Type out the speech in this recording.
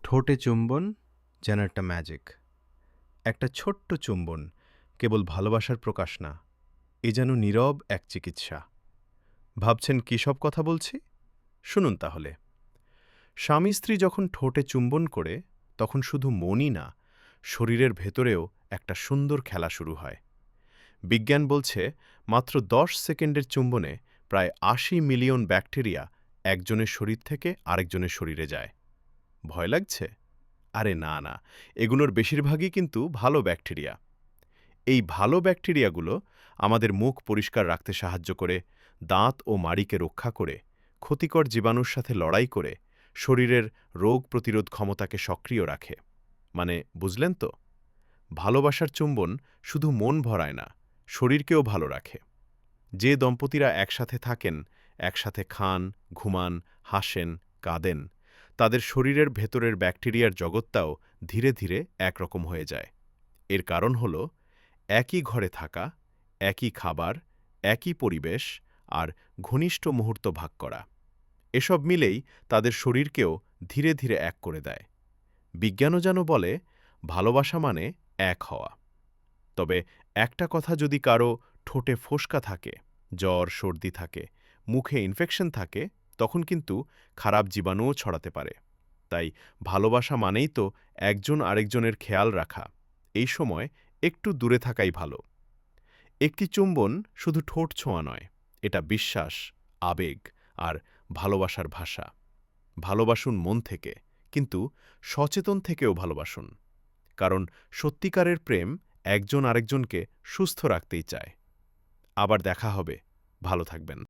ঠোঁটে চুম্বন যেন একটা ম্যাজিক। একটা ছোট্ট চুম্বন কেবল ভালোবাসার প্রকাশ না, এ যেন নীরব এক চিকিৎসা। ভাবছেন কী সব কথা বলছি? শুনুন তাহলে। স্বামী স্ত্রী যখন ঠোঁটে চুম্বন করে, তখন শুধু মনই না, শরীরের ভেতরেও একটা সুন্দর খেলা শুরু হয়। বিজ্ঞান বলছে মাত্র ১০ সেকেন্ডের চুম্বনে প্রায় ৮০ মিলিয়ন ব্যাকটেরিয়া একজনের শরীর থেকে আরেকজনের শরীরে যায়। ভয় লাগছে? আরে না না, এগুলোর বেশিরভাগই কিন্তু ভালো ব্যাকটেরিয়া। এই ভালো ব্যাকটেরিয়াগুলো আমাদের মুখ পরিষ্কার রাখতে সাহায্য করে, দাঁত ও মাড়িকে রক্ষা করে, ক্ষতিকর জীবাণুর সাথে লড়াই করে, শরীরের রোগ প্রতিরোধ ক্ষমতাকে সক্রিয় রাখে। মানে বুঝলেন তো? ভালোবাসার চুম্বন শুধু মন ভরায় না, শরীরকেও ভালো রাখে। যে দম্পতিরা একসাথে থাকেন, একসাথে খান, ঘুমান, হাসেন, কাঁদেন, তাদের শরীরের ভেতরের ব্যাকটেরিয়ার জগৎটাও ধীরে ধীরে একরকম হয়ে যায়। এর কারণ হল একই ঘরে থাকা, একই খাবার, একই পরিবেশ আর ঘনিষ্ঠ মুহূর্ত ভাগ করা। এসব মিলেই তাদের শরীরকেও ধীরে ধীরে এক করে দেয়। বিজ্ঞানও যেন বলে, ভালোবাসা মানে এক হওয়া। তবে একটা কথা, যদি কারো ঠোঁটে ফোস্কা থাকে, জ্বর সর্দি থাকে, মুখে ইনফেকশন থাকে, তখন কিন্তু খারাপ জীবাণুও ছড়াতে পারে। তাই ভালোবাসা মানেই তো একজন আরেকজনের খেয়াল রাখা। এই সময় একটু দূরে থাকাই ভালো। একটি চুম্বন শুধু ঠোঁট ছোঁয়া নয়, এটা বিশ্বাস, আবেগ আর ভালোবাসার ভাষা। ভালোবাসুন মন থেকে, কিন্তু সচেতন থেকেও ভালোবাসুন। কারণ সত্যিকারের প্রেম একজন আরেকজনকে সুস্থ রাখতেই চায়। আবার দেখা হবে। ভালো থাকবেন।